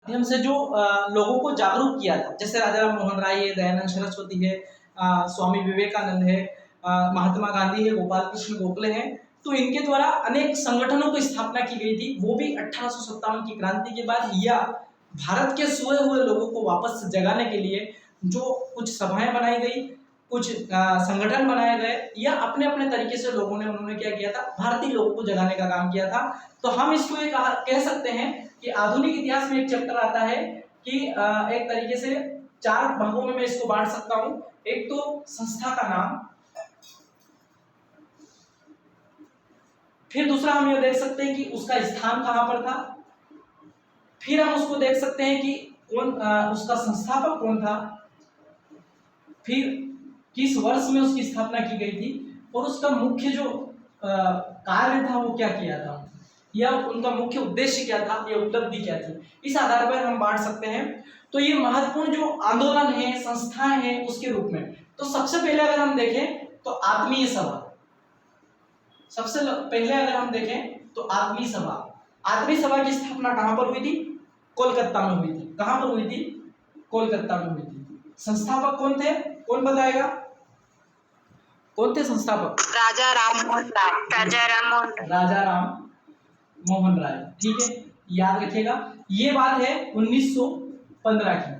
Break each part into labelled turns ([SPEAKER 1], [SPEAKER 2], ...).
[SPEAKER 1] माध्यम से जो लोगों को जागरूक किया था, जैसे राजा राम मोहन राय है, दयानंद सरस्वती है, स्वामी विवेकानंद है, महात्मा गांधी है, गोपाल कृष्ण गोखले हैं। तो इनके द्वारा अनेक संगठनों की स्थापना की गई थी, वो भी 1857 की क्रांति के बाद, या भारत के सोए हुए लोगों को वापस जगाने के लिए जो कुछ सभाएं बनाई गई, कुछ संगठन बनाए गए, या अपने अपने तरीके से लोगों ने उन्होंने क्या किया था, भारतीय लोगों को जगाने का काम किया था। तो हम इसको एक कह सकते हैं कि आधुनिक इतिहास में एक चैप्टर आता है कि एक तरीके से 4 भागों में मैं इसको बांट सकता हूं। एक तो संस्था का नाम, फिर दूसरा हम ये देख सकते हैं कि उसका स्थान कहां पर था, फिर हम उसको देख सकते हैं कि कौन उसका संस्थापक कौन था, फिर किस वर्ष में उसकी स्थापना की गई थी, और उसका मुख्य जो कार्य था वो क्या किया था, या उनका मुख्य उद्देश्य क्या था, या उपलब्धि क्या थी। इस आधार पर हम बांट सकते हैं। तो ये महत्वपूर्ण जो आंदोलन है, संस्थाएं हैं, उसके रूप में तो सबसे पहले अगर हम देखें तो आत्मीय सभा, सबसे पहले अगर हम देखें तो आत्मीय सभा, आत्मीय सभा की स्थापना कहां पर हुई थी, कोलकाता में हुई थी। कहां पर हुई थी, कोलकाता में हुई थी। संस्थापक कौन थे, कौन बताएगा, कौन थे संस्थापक?
[SPEAKER 2] राजा राम मोहन राय।
[SPEAKER 1] राजा राम मोहन राय, ठीक है, याद रखिएगा। ये बात है 1915 की।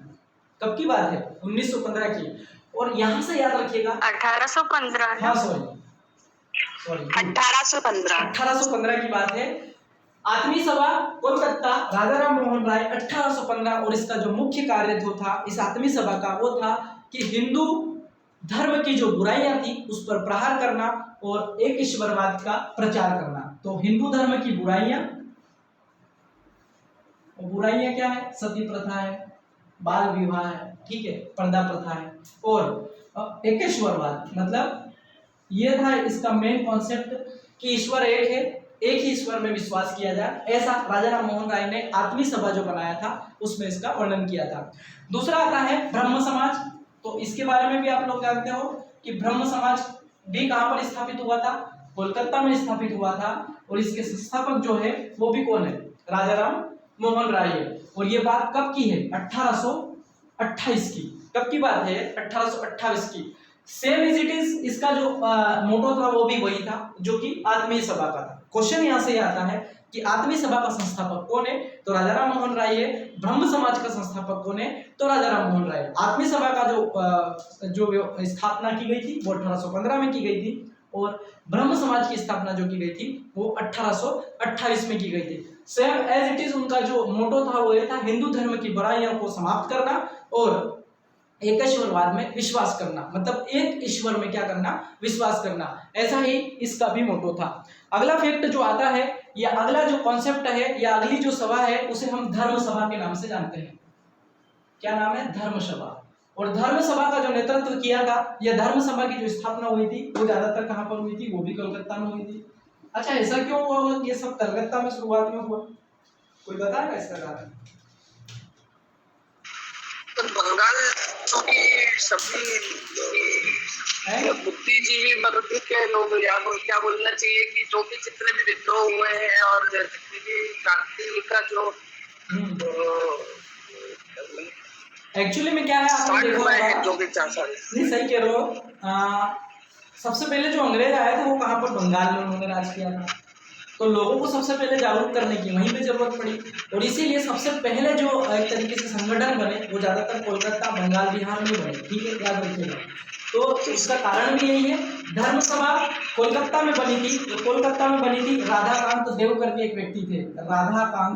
[SPEAKER 1] कब की बात है, 1915 की। और यहां से याद रखिएगा
[SPEAKER 2] 1815।
[SPEAKER 1] हाँ सॉरी 1815 की बात है। आत्मीय सभा कोलकाता, राजा राम मोहन राय, 1815। और इसका जो मुख्य कार्य जो था इस आत्मीय सभा का, वो था कि हिंदू धर्म की जो बुराइयां थी उस पर प्रहार करना और एक ईश्वरवाद का प्रचार करना। तो हिंदू धर्म की बुराइयां क्या है, सती प्रथा है, बाल विवाह है, ठीक है, पर्दा प्रथा है, और एकेश्वरवाद, मतलब ये था इसका मेन कॉन्सेप्ट कि ईश्वर एक है, एक ही ईश्वर में विश्वास किया जाए। ऐसा राजा राम मोहन राय ने आत्मीय सभा जो बनाया था उसमें इसका वर्णन किया था। दूसरा आता है ब्रह्म समाज। तो इसके बारे में भी आप लोग जानते हो कि ब्रह्म समाज भी कहां पर स्थापित हुआ था, कोलकाता में स्थापित हुआ था। और इसके संस्थापक जो है वो भी कौन है, राजा राम मोहन राय है। और ये बात कब की है, 1828 की। कब की बात है, 1828 की। सेम इज इट इज, इसका जो मोटो था वो भी वही था जो कि आत्मीय सभा का था। क्वेश्चन यहां से आता है कि आत्मीय सभा का संस्थापक कौन है, तो राजा राम मोहन राय है। ब्रह्म समाज का संस्थापक कौन है, तो राजा राम मोहन राय। आत्मीय सभा का जो स्थापना की गई थी वो 1815 में की गई थी, और ब्रह्म समाज की स्थापना जो की गई थी वो 1828 में की गई थी। सेम एज इट इज उनका जो मोटो था वो ये था, हिंदू धर्म की बुराइयों को समाप्त करना और एकेश्वरवाद में विश्वास करना, मतलब एक ईश्वर में क्या करना, विश्वास करना। ऐसा ही इसका भी मोटो था। अगला फैक्ट जो आता है, या अगला जो कॉन्सेप्ट है, या अगली जो सभा है, उसे हम धर्म सभा के नाम से जानते हैं। क्या नाम है, धर्म सभा। और धर्म सभा का जो नेतृत्व किया था, या धर्म सभा की जो स्थापना हुई थी वो ज्यादातर कहां पर हुई थी, वो भी कोलकाता में हुई थी। अच्छा, ऐसा क्यों हुआ, ये सब कलकत्ता में शुरुआत में हुआ, कोई बताएगा इसका कारण?
[SPEAKER 3] तो बंगाल सभी बुद्धिजीवी वर्ग के लोग, या क्या बोलना चाहिए कि जो भी जितने भी विद्रोह हुए हैं और जितनी भी क्रांति का जो
[SPEAKER 1] एक्चुअली में क्या है, आपने देखा है
[SPEAKER 3] जो भी 4 साल,
[SPEAKER 1] नहीं सही कह रहे हो। सबसे पहले जो अंग्रेज आए थे वो कहाँ पर, बंगाल में उन्होंने राज किया था। तो लोगों को सबसे पहले जागरूक करने की वहीं पे जरूरत पड़ी, और इसीलिए सबसे पहले जो एक तरीके से संगठन बने वो ज्यादातर कोलकाता, बंगाल, बिहार में बने, ठीक है, याद रखिएगा। तो इसका कारण भी यही है। धर्म सभा कोलकाता में बनी थी, तो कोलकाता में बनी थी, राधाकांत देव करके एक व्यक्ति थे, राधाकांत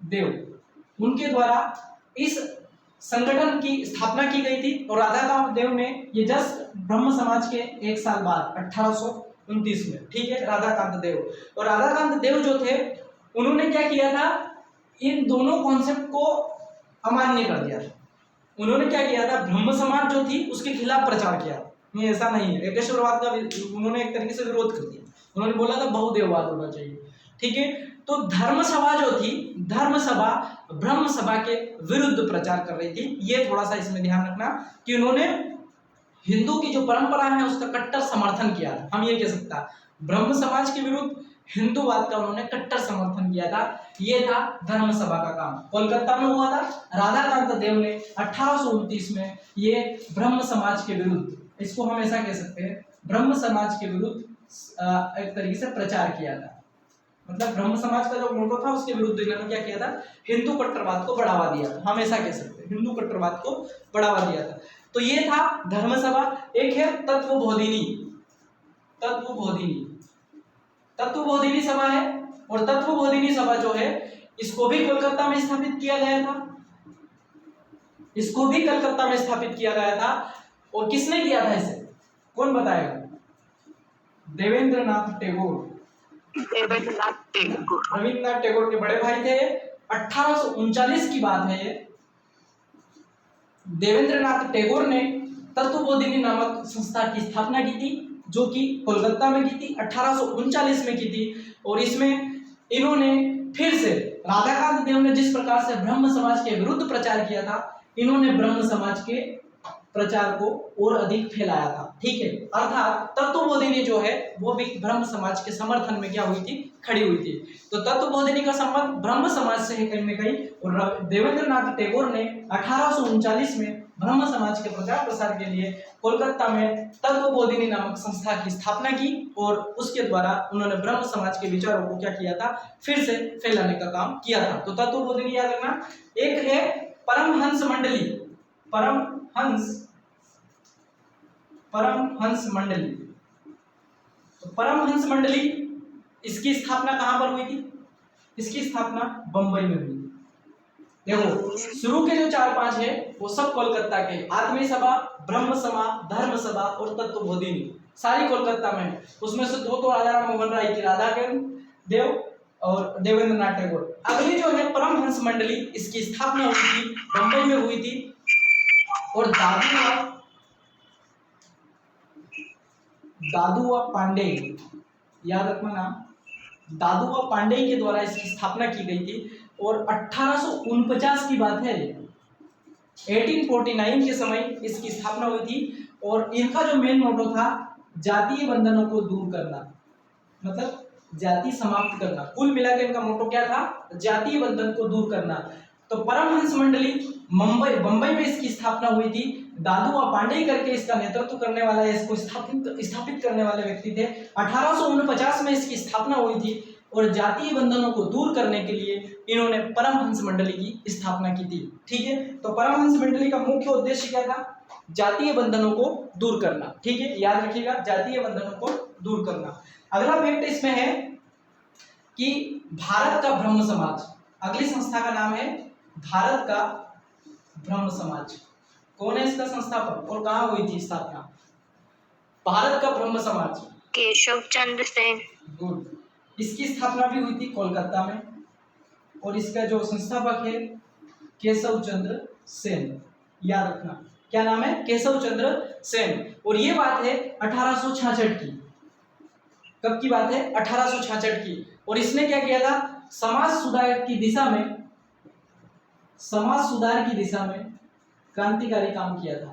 [SPEAKER 1] देव, उनके द्वारा इस संगठन की स्थापना की गई थी। और राधाकांत देव ने ये जस्ट ब्रह्म समाज के 1 साल बाद 1829 में, ठीक है, राधाकांत देव। और राधाकांत देव जो थे उन्होंने क्या किया था, इन दोनों कॉन्सेप्ट को अमान्य कर दिया था। उन्होंने क्या किया था, ब्रह्म समाज जो थी उसके खिलाफ प्रचार किया। नहीं, ऐसा नहीं है, एकेश्वरवाद का उन्होंने एक तरीके से विरोध कर दिया। उन्होंने बोला था बहुदेववाद होना चाहिए, ठीक है। तो धर्म सभा जो थी, धर्म सभा ब्रह्म सभा के विरुद्ध प्रचार कर रही थी। ये थोड़ा सा इसमें ध्यान रखना कि उन्होंने हिंदू की जो परंपरा है उसका कट्टर समर्थन किया। हम ये कह सकता, ब्रह्म समाज के विरुद्ध हिंदूवाद का उन्होंने कट्टर समर्थन किया था। ये था धर्म सभा का काम, कोलकाता में हुआ था। राधाकांत देव ने 1829 में ये ब्रह्म समाज के विरुद्ध, इसको हम ऐसा कह सकते हैं, ब्रह्म समाज के विरुद्ध एक तरीके से प्रचार किया था। मतलब ब्रह्म समाज का जो मोटो था उसके विरुद्ध इन्होंने क्या किया था, हिंदू कट्टरवाद को बढ़ावा दिया था, हम ऐसा कह सकते हैं, हिंदू कट्टरवाद को बढ़ावा दिया था। तो ये था धर्म सभा। एक है तत्वबोधिनी, तत्वबोधिनी सभा है। और तत्वबोधिनी सभा जो है इसको भी कोलकाता में स्थापित किया गया था, इसको भी कलकत्ता में स्थापित किया गया था। और किसने किया था इसे, कौन बताएगा? देवेंद्रनाथ टैगोर। रविन्द्रनाथ टैगोर के बड़े भाई थे। 1839 की बात है ये। देवेंद्रनाथ टैगोर ने तत्वबोधिनी नामक संस्था की स्थापना की थी, जो कि कोलकाता में की थी, 1839 में की थी। और इसमें इन्होंने फिर से, राधाकांत देव ने जिस प्रकार से ब्रह्म समाज के विरुद्ध प्रचार किया था, इन्होंने ब्रह्म समाज के प्रचार को और अधिक फैलाया था। ठीक है, अर्थात तत्वबोधिनी जो है वो भी ब्रह्म समाज के समर्थन में क्या हुई थी, खड़ी हुई थी। तो तत्वबोधिनी का संबंध ब्रह्म समाज से है कहीं न कहीं। और देवेंद्रनाथ टैगोर ने 1839 में ब्रह्म समाज के प्रचार प्रसार के लिए कोलकाता में तत्वबोधिनी नामक संस्था की स्थापना की। और उसके द्वारा उन्होंने ब्रह्म समाज के विचारों को क्या किया था, फिर से फैलाने का काम किया था। तो तत्वबोधिनी याद रखना। एक है परमहंस मंडली, परमहंस मंडली। तो परमहंस मंडली, इसकी स्थापना कहां पर हुई थी? इसकी स्थापना बंबई में हुई। देखो, शुरू के जो 4-5 है वो सब कोलकाता के, आत्मीय सभा, ब्रह्म सभा, धर्म सभा और तत्वबोधिनी, सारी कोलकाता में है। उसमें से 2 तो राजा राम मोहन राय की, राधाकांत देव और देवेंद्रनाथ टैगोर। अगली जो है परमहंस मंडली, इसकी स्थापना हुई थी, बंबई में हुई थी। और दादुआ पांडे, याद रखना नाम, दादुआ पांडे के द्वारा इसकी स्थापना की गई थी। और 1849 की बात है, 1849 के समय इसकी स्थापना हुई थी। और इनका जो मेन मोटो था, जातीय बंधनों को दूर करना, मतलब जाति समाप्त करना। कुल मिलाकर इनका मोटो क्या था, जातीय बंधन को दूर करना। तो परमहंस मंडली बंबई में इसकी स्थापना हुई थी। दादुआ पांडे करके इसका नेतृत्व करने वाला, इसको स्थापित करने वाले व्यक्ति थे। 1849 में इसकी स्थापना हुई थी। और जातीय बंधनों को दूर करने के लिए इन्होंने परमहंस मंडली की स्थापना की थी। ठीक है, तो परमहंस मंडली का मुख्य उद्देश्य क्या था, जातीय बंधनों को दूर करना। ठीक है, याद रखिएगा, जातीय बंधनों को दूर करना। अगला फैक्ट इसमें है कि भारत का ब्रह्म समाज, अगली संस्था का नाम है भारत का ब्रह्म समाज। कौन है इसका संस्थापक और कहाँ हुई थी स्थापना? भारत का ब्रह्म समाज,
[SPEAKER 2] केशव चंद्र सेन।
[SPEAKER 1] गुड। इसकी स्थापना भी हुई थी कोलकाता में। और इसका जो संस्थापक है केशव चंद्र सेन, याद रखना, क्या नाम है, केशव चंद्र सेन। और ये बात है 1866 की। कब की बात है? 1866 की। और इसने क्या किया था, समाज सुधार की दिशा में क्रांतिकारी काम किया था।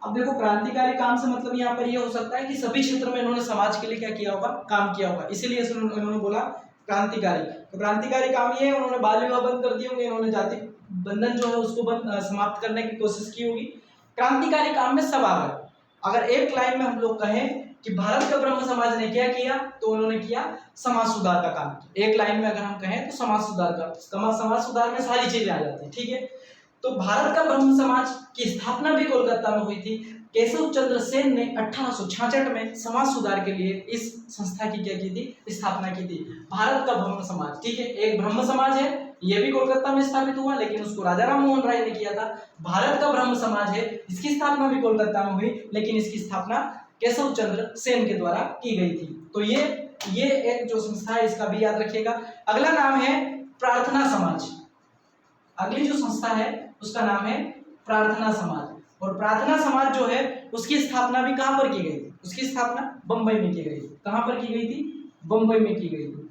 [SPEAKER 1] अब देखो, क्रांतिकारी काम से मतलब यहाँ पर ये हो सकता है कि सभी क्षेत्र में इन्होंने समाज के लिए क्या किया होगा, काम किया होगा, इसीलिए इन्होंने बोला क्रांतिकारी। तो क्रांतिकारी काम ये है, उन्होंने बाल विवाह बंद कर दिए होंगे, इन्होंने जाति बंधन जो है उसको समाप्त करने की कोशिश की होगी। क्रांतिकारी काम में सब आ गए। अगर एक लाइन में हम लोग कहें कि भारत का ब्रह्म समाज ने क्या किया, तो उन्होंने किया समाज सुधार का काम। एक लाइन में अगर हम कहें तो समाज सुधार में सारी चीजें आ जाती है। ठीक है, तो भारत का ब्रह्म समाज की स्थापना भी कोलकाता में हुई थी। केशव चंद्र सेन ने 1866 में समाज सुधार के लिए इस संस्था की क्या की थी, स्थापना की थी, भारत का ब्रह्म समाज। ठीक है, एक ब्रह्म समाज है, यह भी कोलकाता में स्थापित हुआ, लेकिन उसको राजा राम मोहन राय ने किया था। भारत का ब्रह्म समाज है, इसकी स्थापना भी कोलकाता में हुई, लेकिन इसकी स्थापना केशव चंद्र सेन के द्वारा की गई थी। तो ये एक जो संस्था है, इसका भी याद रखिएगा। अगला नाम है प्रार्थना समाज। अगली जो संस्था है उसका नाम है प्रार्थना समाज। और प्रार्थना समाज जो है उसकी स्थापना भी कहां पर की गई थी? उसकी स्थापना बंबई में की गई थी। कहां पर की गई थी? बंबई में की गई थी।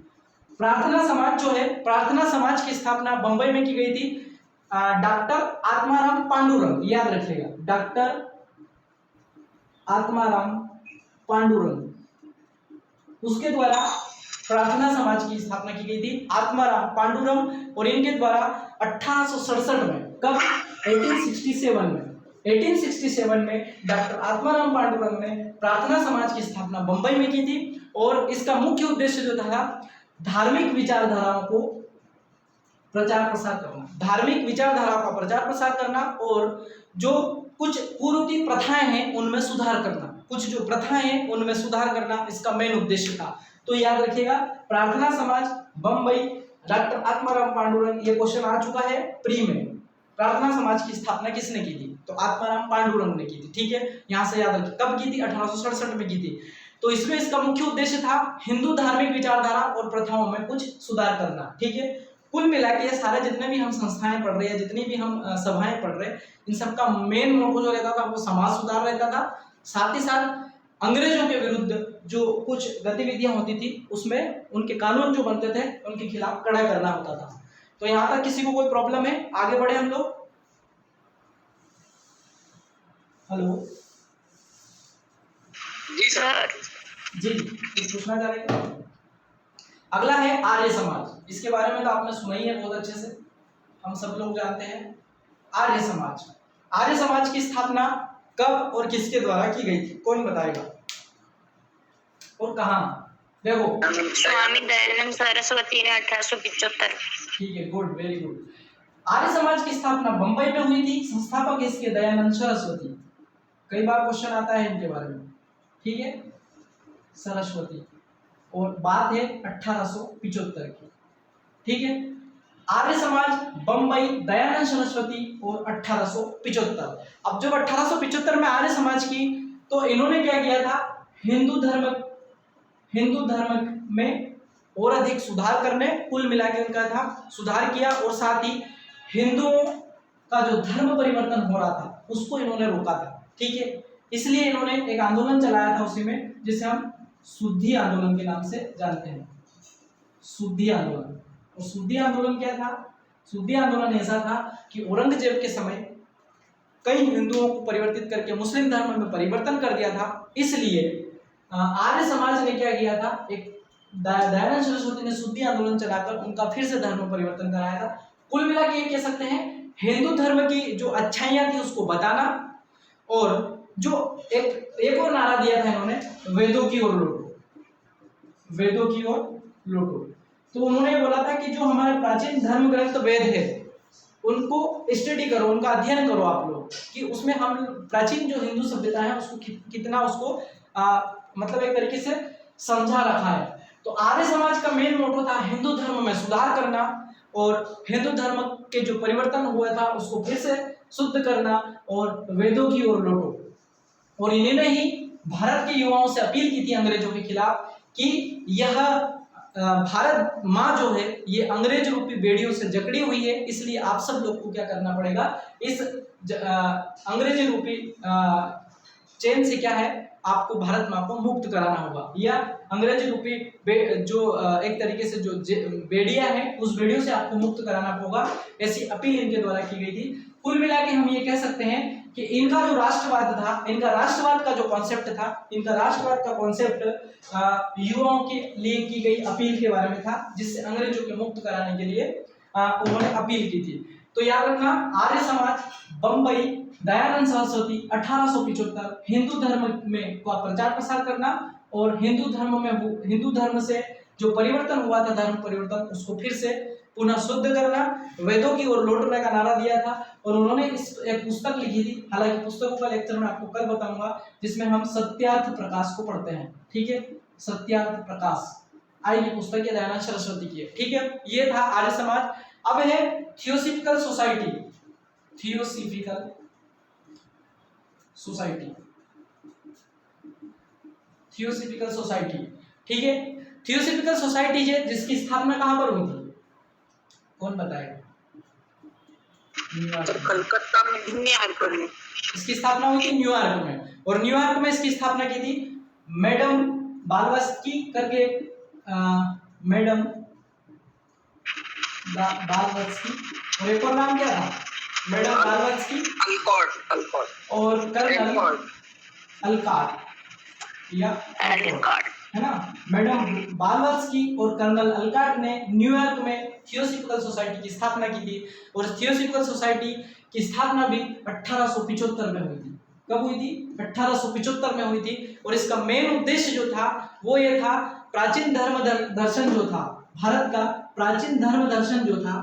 [SPEAKER 1] प्रार्थना समाज जो है, प्रार्थना समाज की स्थापना बंबई में की गई थी। डॉक्टर आत्माराम पांडुरंग, याद रखिएगा, डॉक्टर आत्माराम पांडुरंग, उसके द्वारा प्रार्थना समाज की स्थापना की गई थी आत्माराम पांडुरंग और इनके द्वारा 1867 में। कब? 1867 में। 1867 में डॉक्टर आत्माराम पांडुरंग ने प्रार्थना समाज की स्थापना बंबई में की थी और इसका मुख्य उद्देश्य जो था धार्मिक विचारधाराओं को प्रचार प्रसार करना, धार्मिक विचारधारा का प्रचार प्रसार करना और जो कुछ पूर्व की प्रथाएं हैं उनमें सुधार करना, कुछ जो प्रथाएं हैं उनमें सुधार करना इसका मेन उद्देश्य था। तो याद रखिएगा प्रार्थना समाज बंबई डॉक्टर आत्माराम पांडुरंग, ये क्वेश्चन आ चुका है प्री में। प्रार्थना समाज की स्थापना किसने की थी? तो आत्माराम पांडुरंग ने की थी। ठीक है, यहां से याद रखिए कब की थी? 1867 में की थी। तो इसमें इसका मुख्य उद्देश्य था हिंदू धार्मिक विचारधारा और प्रथाओं में कुछ सुधार करना। ठीक है, कुल मिला के ये सारे जितने भी हम संस्थाएं पढ़ रहे हैं, जितनी भी हम सभाएं पढ़ रहे हैं, इन सबका मेन मोटो जो रहता था वो समाज सुधार रहता था। साथ ही साथ अंग्रेजों के विरुद्ध जो कुछ गतिविधियां होती थी उसमें उनके कानून जो बनते थे उनके खिलाफ कड़ाई करना होता था। तो यहाँ तक किसी को कोई प्रॉब्लम है? आगे बढ़े हम लोग। हेलो
[SPEAKER 3] जी सर।
[SPEAKER 1] जी, कुछ पूछना चाह रहे हैं? अगला है आर्य समाज। इसके बारे में तो आपने सुना ही है बहुत अच्छे से, हम सब लोग जानते हैं आर्य समाज। आर्य समाज की स्थापना कब और किसके द्वारा की गई थी? कौन बताएगा? और कहाँ? देखो,
[SPEAKER 2] स्वामी दयानंद सरस्वती ने 1875।
[SPEAKER 1] ठीक है, good, very good. Arya Samaj की स्थापना बंबई में हुई थी। संस्थापक इसके दयानंद सरस्वती। कई बार क्वेश्चन आता है इनके बारे में। ठीक है, सरस्वती, और बात है 1875 की। ठीक है, आर्य समाज बंबई दयानंद सरस्वती और 1875। अब जब 1875 में आर्य समाज की, तो इन्होंने क्या किया था? हिंदू धर्म में और अधिक सुधार करने, कुल मिला के उनका था सुधार किया, और साथ ही हिंदुओं का जो धर्म परिवर्तन हो रहा था उसको इन्होंने रोका था। ठीक है, इसलिए इन्होंने एक आंदोलन चलाया था उसी में, जिसे हम शुद्धि आंदोलन के नाम से जानते हैं, शुद्धि आंदोलन। और शुद्धि आंदोलन क्या था? शुद्धि आंदोलन ऐसा था कि औरंगजेब के समय कई हिंदुओं को परिवर्तित करके मुस्लिम धर्म में परिवर्तन कर दिया था। इसलिए आर्य समाज ने क्या किया था? एक दयानंद सरस्वती ने शुद्धि आंदोलन चलाकर उनका फिर से धर्म परिवर्तन कराया था। कुल मिला के ये कह सकते हैं हिंदू धर्म की जो अच्छाइयां थी उसको बताना, और जो एक और नारा दिया था इन्होंने, वेदों की ओर लौटो, वेदों की ओर लौटो। तो उन्होंने बोला था कि जो हमारे प्राचीन धर्म ग्रंथ वेद है उनको स्टडी करो, उनका अध्ययन करो आप लोग, कि उसमें हम प्राचीन जो हिंदू सभ्यता है उसको कितना उसको मतलब एक तरीके से समझा रखा है। तो आर्य समाज का मेन मोटो था हिंदू धर्म में सुधार करना और हिंदू धर्म के जो परिवर्तन हुआ था उसको फिर से शुद्ध करना और वेदों की ओर लौटो। और इन्होंने ही भारत के युवाओं से अपील की थी अंग्रेजों के खिलाफ कि यह भारत माँ जो है ये अंग्रेज रूपी बेड़ियों से जकड़ी हुई है, इसलिए आप सब लोग को क्या करना पड़ेगा? इस अंग्रेजी रूपी चेन से क्या है, आपको भारत माँ को मुक्त कराना होगा, या अंग्रेजी रूपी जो एक तरीके से जो बेड़ियां हैं उस बेड़ियों से आपको मुक्त कराना होगा। ऐसी अपील इनके द्वारा की गई थी। कुल मिला के हम ये कह सकते हैं कि इनका जो राष्ट्रवाद था, इनका राष्ट्रवाद का जो कॉन्सेप्ट था, इनका राष्ट्रवाद का कॉन्सेप्ट युवाओं के लिए की गई अपील के बारे में था, जिससे अंग्रेजों के मुक्त कराने के लिए उन्होंने अपील की थी। तो याद रखना, आर्य समाज बंबई दयानंद सरस्वती 1875, हिंदू धर्म में का प्रचार प्रसार करना और हिंदू धर्म से जो परिवर्तन हुआ था, धर्म परिवर्तन, उसको फिर से पुनः शुद्ध करना, वेदों की ओर लौटने का नारा दिया था। और उन्होंने एक पुस्तक लिखी थी, हालांकि पुस्तकों का लेक्चर मैं आपको कल बताऊंगा, जिसमें हम सत्यार्थ प्रकाश को पढ़ते हैं। ठीक है, सत्यार्थ प्रकाश आएगी पुस्तक, दयानंद सरस्वती की है। ठीक है, ये था आर्य समाज। अब है theosophical society, theosophical society, theosophical society. ठीक है, थियोसॉफिकल सोसाइटी है जिसकी स्थापना कहां पर हुई थी? कौन बताएगा?
[SPEAKER 3] कलकत्ता में, न्यूयॉर्क में।
[SPEAKER 1] इसकी स्थापना हुई थी न्यूयॉर्क में, और न्यूयॉर्क में इसकी स्थापना की थी मैडम बालवस्की करके, मैडम बालवस्की, और एक और नाम क्या था? मैडम बालवस्की और कर्नल अलकाट या है ना। मैडम ब्लावत्स्की और कर्नल अलकाट ने न्यूयॉर्क में थियोसॉफिकल सोसाइटी की स्थापना की थी और थियोसॉफिकल सोसाइटी की स्थापना भी 1875 में हुई थी। कब हुई थी? 1875 में हुई थी। और इसका मेन उद्देश्य जो था वो ये था, प्राचीन धर्म दर्शन जो था भारत का, प्राचीन धर्म दर्शन जो था,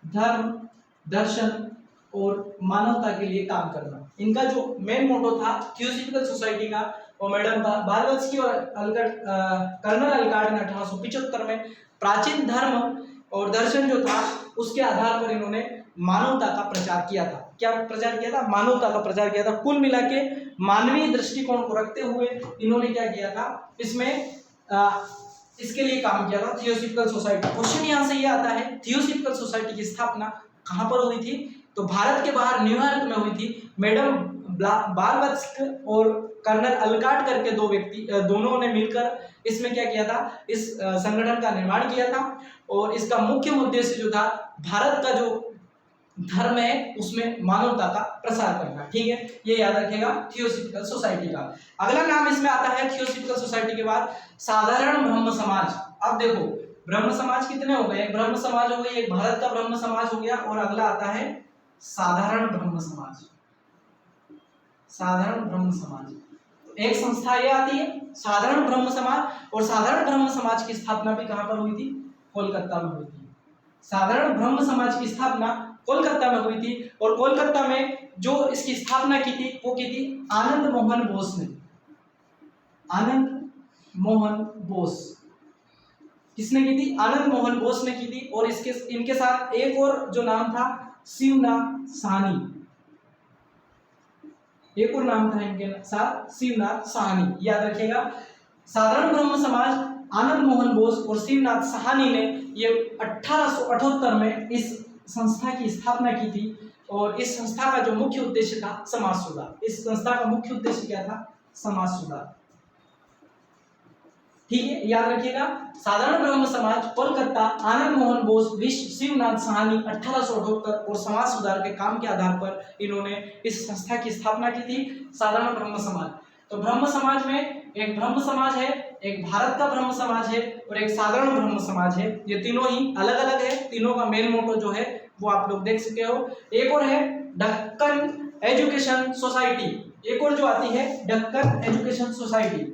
[SPEAKER 1] धर्म दर्शन और मानवता के लिए काम करना। इनका जो मेन मोटो था थियोसॉफिकल सोसाइटी का, वो मैडम ब्लावत्स्की और कर्नल अलकाट ने 1875 में प्राचीन धर्म और दर्शन जो था उसके आधार पर इन्होंने मानवता का प्रचार किया था। क्या प्रचार किया था? मानवता का प्रचार किया था। कुल मिला के मानवीय दृष्टिकोण को रखते हुए इन्होंने क्या किया था, इसमें इसके लिए काम किया था, थियोसॉफिकल सोसाइटी। क्वेश्चन यहाँ से ये आता है, थियोसॉफिकल सोसाइटी की स्थापना कहाँ पर हुई थी? तो भारत के बाहर न्यूयॉर्क में हुई थी। मैडम ब्लावत्स्की और कर्नल अलकाट करके दो व्यक्ति, दोनों ने मिलकर इसमें क्या किया था, इस संगठन का निर्माण किया था। और इसका मुख्य उद्देश्य जो था, भारत का जो धर्म है उसमें मानवता का प्रसार करना। ठीक है, ये याद रखेगा थियोसॉफिकल सोसाइटी का। अगला नाम इसमें आता है थियोसॉफिकल सोसाइटी के बाद साधारण ब्रह्म समाज। अब देखो ब्रह्म समाज कितने हो गए? ब्रह्म समाज हो गई, एक भारत का ब्रह्म समाज हो गया, और अगला आता है साधारण ब्रह्म समाज। साधारण ब्रह्म समाज एक संस्था ये आती है साधारण ब्रह्म समाज, और साधारण ब्रह्म समाज की स्थापना भी कहां पर हुई थी? कोलकाता में हुई थी। साधारण ब्रह्म समाज की स्थापना कोलकाता में हुई थी, और कोलकाता में जो इसकी स्थापना की थी वो की थी आनंद मोहन बोस ने। आनंद मोहन बोस किसने की थी? आनंद मोहन बोस ने की थी। और इसके इनके साथ एक और जो नाम था, शिवनाथ साहनी, एक और नाम था इनके साथ, शिवनाथ साहनी, याद रखिएगा। साधारण ब्रह्म समाज, आनंद मोहन बोस और शिवनाथ साहनी ने ये 1878 में इस संस्था की स्थापना की थी। और इस संस्था का जो मुख्य उद्देश्य था समाज सुधार। इस संस्था का मुख्य उद्देश्य क्या था? समाज सुधार। ठीक है, याद रखिएगा। साधारण ब्रह्म समाज कोलकाता, आनंद मोहन बोस, शिवनाथ साहनी 1878, और समाज सुधार के काम के आधार पर इन्होंने इस संस्था की स्थापना की थी, साधारण ब्रह्म समाज। तो ब्रह्म समाज में एक ब्रह्म समाज है, एक भारत का ब्रह्म समाज है, और एक साधारण ब्रह्म समाज है। ये तीनों ही अलग अलग है। तीनों का मेन मोटो जो है वो आप लोग देख सकते हो। एक और है दक्कन एजुकेशन सोसाइटी, एक और जो आती है दक्कन एजुकेशन सोसाइटी।